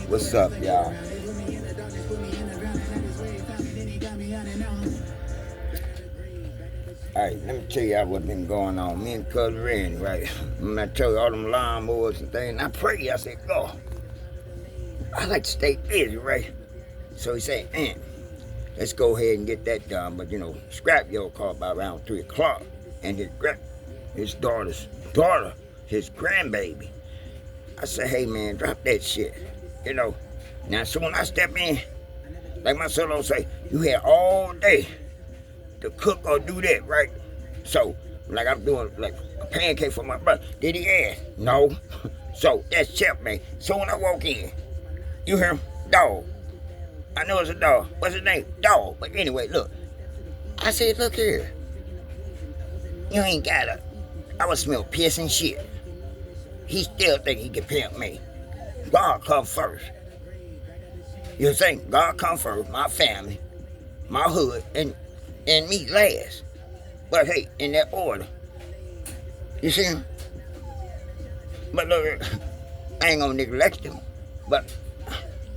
What's up, y'all? Alright, let me tell y'all what's been going on. Me and Cousin Randy, right? When I tell you all them lawnmowers and things, I pray, I said, God, I like to stay busy, right? So he said, let's go ahead and get that done. But, scrap your car by around 3 o'clock. And his daughter, his grandbaby. I said, hey, man, drop that shit. Now, so when I step in, like my son say, you had all day to cook or do that, right? So, like I'm doing like a pancake for my brother. Did he ask? No. So, that's checkmate. So when I walk in, you hear him? Dog. I know it's a dog. What's his name? Dog. But anyway, look. I said, look here. You ain't gotta. I would smell piss and shit. He still think he can pimp me. God come first. You know what I'm saying? God come first, my family, my hood, and me last. But hey, in that order. You see him? But look, I ain't gonna neglect him. But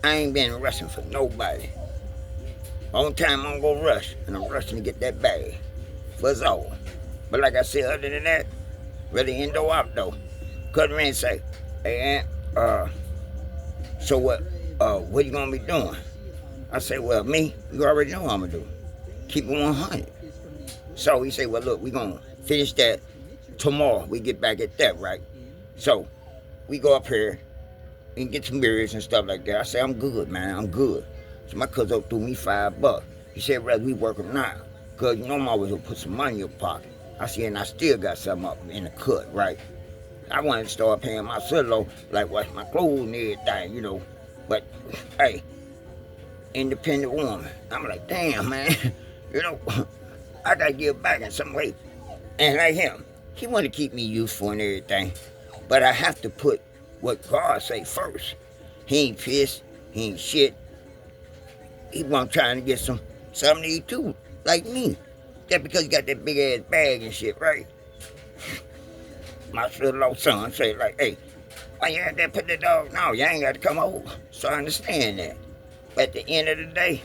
I ain't been rushing for nobody. Only time I'm gonna rush, and I'm rushing to get that bag. That's all. But like I said, other than that, whether in or out though, Cousin Randy say, hey, Aunt, so what you gonna be doing? I say, well, me, you already know what I'm gonna do. Keep it 100. So he said, well, look, we gonna finish that tomorrow. We get back at that, right? So we go up here and get some beers and stuff like that. I say, I'm good, man, I'm good. So my cousin threw me $5. He said, rather we work them now. Cause I'm always gonna put some money in your pocket. I said, and I still got something up in the cut, right? I wanted to start paying my son, like wash my clothes and everything, But, hey, independent woman. I'm like, damn, man, I gotta give back in some way. And like him, he want to keep me useful and everything. But I have to put what God say first. He ain't pissed, he ain't shit. He want trying to get something to eat too, like me. Just because he got that big ass bag and shit, right? My little son say like, hey, why you had to put the dog? No, you ain't got to come over. So I understand that. But at the end of the day,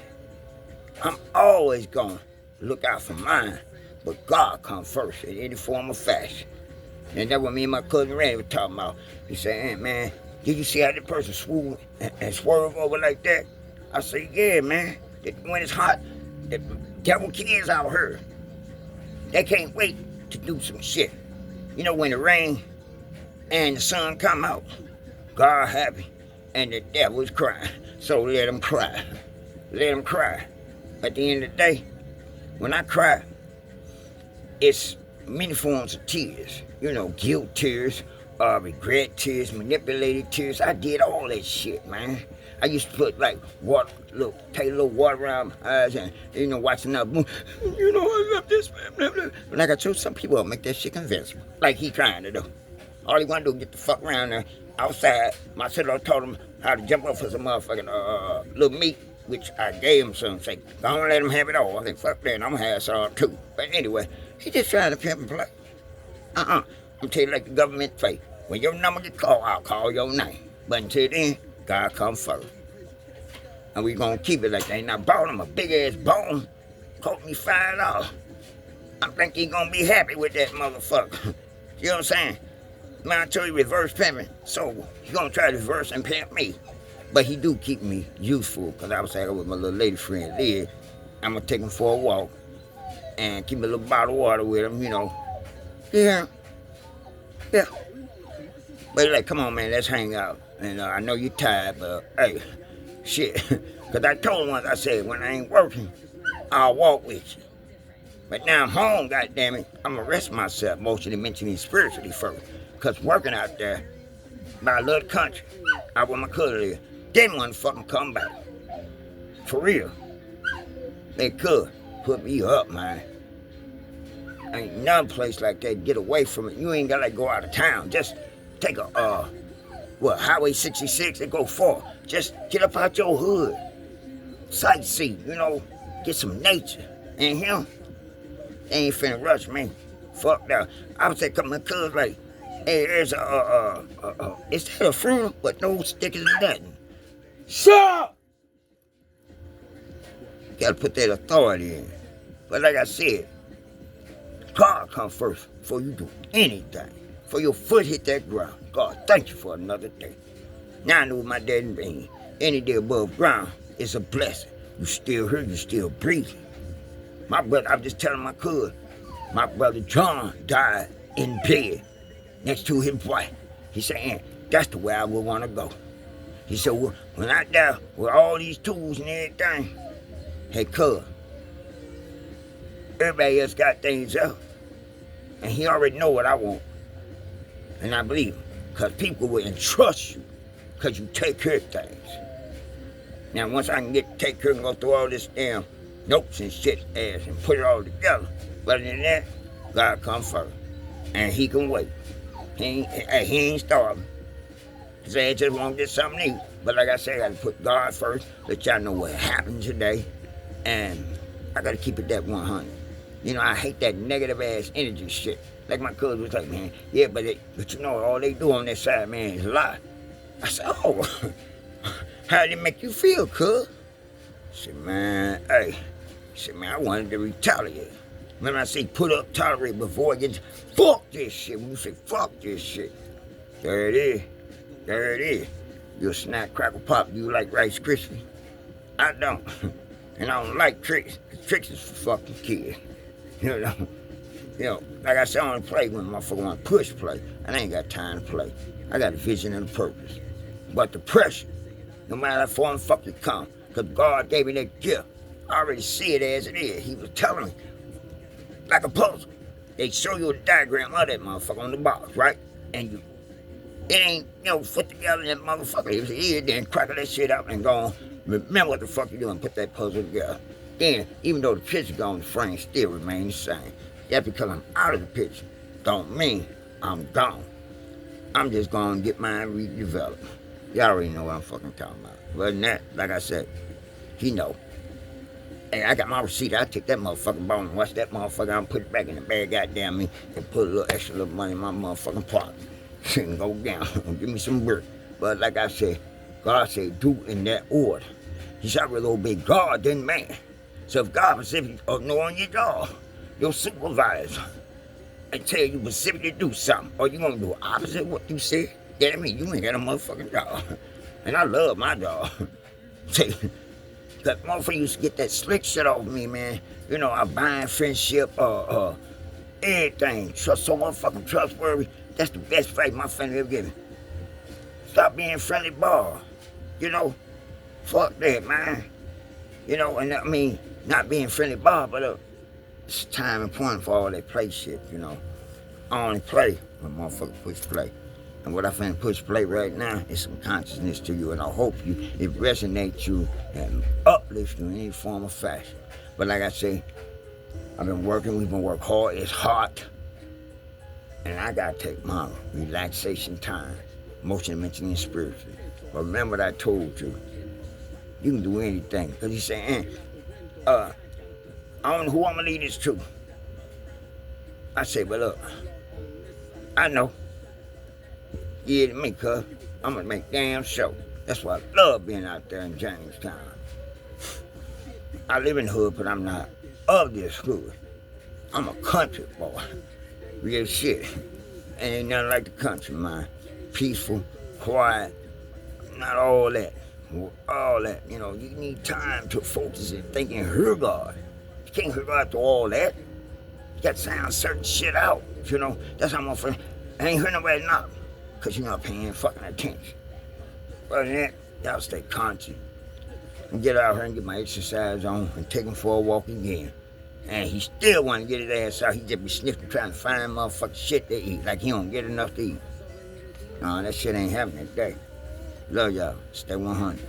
I'm always going to look out for mine. But God come first in any form or fashion. And that's what me and my cousin Randy were talking about. He said, hey, man, did you see how that person swoop and swerve over like that? I said, yeah, man. When it's hot, the devil kids out here, they can't wait to do some shit. When it rain and the sun come out, God happy and the devil is crying. So let him cry. Let him cry. At the end of the day, when I cry, it's many forms of tears. Guilt tears, regret tears, manipulated tears. I did all that shit, man. I used to put like water, take a little water around my eyes and, watching that boom. I love this, man. Blah, blah. But like I told some people, I'll make that shit convincing. Like he trying to do. All he want to do is get the fuck around there outside. My sister told him how to jump up for some motherfucking little meat, which I gave him some. Say, don't let him have it all. I think, fuck that, I'm going to have some too. But anyway, he just trying to pimp and play. I'm tell you like the government say, when your number get called, I'll call your name. But until then, God come first. And we gonna keep it like that. And I bought him a big ass bone. Cost me $5. I think he gonna be happy with that motherfucker. You know what I'm saying? Man, I told you reverse pimping. So he gonna try to reverse and pimp me. But he do keep me useful. Cause I was out with my little lady friend Liz. I'm gonna take him for a walk. And keep a little bottle of water with him, Yeah. Yeah. But like, come on, man, let's hang out. And I know you're tired, but hey, shit. Because I told him once, I said, when I ain't working, I'll walk with you. But now I'm home, goddammit, I'm going to rest myself, emotionally, mentally, and spiritually first. Because working out there, by a little country, out where my cousin live, didn't want to fucking come back. For real. They could put me up, man. Ain't none place like that, get away from it. You ain't got to go out of town. Just take a, Highway 66 and go far. Just get up out your hood. Sightsee, get some nature. And him, they ain't finna rush me. Fuck that. I was saying, come to cuz like, hey, there's is that a funeral? But no stickers or nothing. Sir! Gotta put that authority in. But like I said, God come first before you do anything. Before your foot hit that ground. God, thank you for another day. Now I know what my daddy mean. Any day above ground is a blessing. You still here, you still breathing. My brother, I'm just telling my cousin, my brother John died in bed next to his wife. He said, that's the way I would want to go. He said, well, when I die with all these tools and everything, hey, cuz, everybody else got things up. And he already know what I want. And I believe him. Because people will entrust you because you take care of things. Now, once I can take care and go through all this damn notes and shit ass and put it all together, other than that, God come first. And he can wait. He ain't starving. He said, I just want to get something to eat. But like I said, I got to put God first, let y'all know what happened today. And I got to keep it that 100. You know, I hate that negative ass energy shit. Like my cousin was like, man, yeah, but you know, all they do on that side, man, is lie. I said, oh, how did it make you feel, cuz? I said, man, hey. He said, man, I wanted to retaliate. When I say put up, tolerate before it gets, fuck this shit. When you say fuck this shit, there it is. There it is. You a snack, crackle, pop, you like Rice Krispies? I don't. And I don't like tricks. Tricks is for fucking kids. You know, like I said, I only play when motherfucker want to push play. And I ain't got time to play. I got a vision and a purpose. But the pressure, no matter how far the fuck it come, because God gave me that gift. I already see it as it is. He was telling me, like a puzzle. They show you a diagram of that motherfucker on the box, right? And it ain't, put together in that motherfucker. It was here, then crack that shit up and go on. Remember what the fuck you doing, put that puzzle together. Then, even though the picture gone, the frame still remains the same. That's because I'm out of the picture. Don't mean I'm gone. I'm just gonna get mine redeveloped. Y'all already know what I'm fucking talking about. Other than that, like I said, he know. Hey, I got my receipt. I take that motherfucking bone and watch that motherfucker. I'm put it back in the bag, goddamn me, and put a little extra little money in my motherfucking pocket. Shit and go down. Give me some work. But like I said, God said, do in that order. He said, I really obey God than man. So if God specifically ignoring your job, your supervisor, and tell you specifically to do something, or you gonna do opposite of what you said, that mean you ain't got a motherfucking job. And I love my job. See, that motherfucker used to get that slick shit off me, man. You know, I bind friendship, everything. Trust, so motherfucking trustworthy. That's the best fight my family ever given. Stop being friendly bar. You know, fuck that, man. You know, and I mean, not being friendly bar, but it's time and point for all that play shit, you know. I only play when motherfucker push play. And what I finna push play right now is some consciousness to you, and I hope it resonates you and uplifts you in any form or fashion. But like I say, I've been working, we've been working hard, it's hot. And I gotta take my relaxation time, emotionally, mentally, and spiritually. But remember what I told you. You can do anything. Because he's saying, I don't know who I'm gonna lead this to. I say, but look, I know. Yeah, to me, cuz I'm gonna make damn show. That's why I love being out there in Jamestown. I live in the hood, but I'm not of this hood. I'm a country boy. Real shit. And ain't nothing like the country, man. Peaceful, quiet, not all that. All that, you know, you need time to focus and think and hear God. You can't hear God through all that. You got to sound certain shit out, you know. That's how my friend, I ain't hear nobody knock, because you're not paying fucking attention. Other than that, y'all stay conscious. And get out here and get my exercise on and take him for a walk again. And he still want to get his ass out. He just be sniffing trying to find motherfucking shit to eat, like he don't get enough to eat. No, that shit ain't happening today. Love y'all. Stay 100.